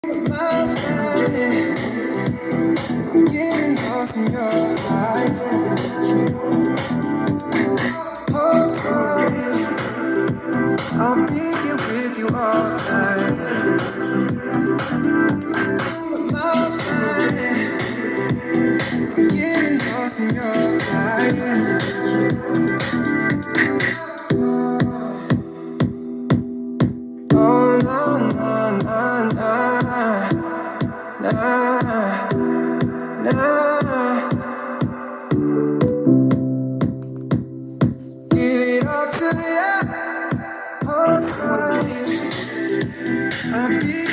I'm getting lost in your eyes. I'll be here with you all night. I'm getting lost in your eyes. Oh, na, na, na, na, na, na. Give it all to you. Oh, sorry. I'll be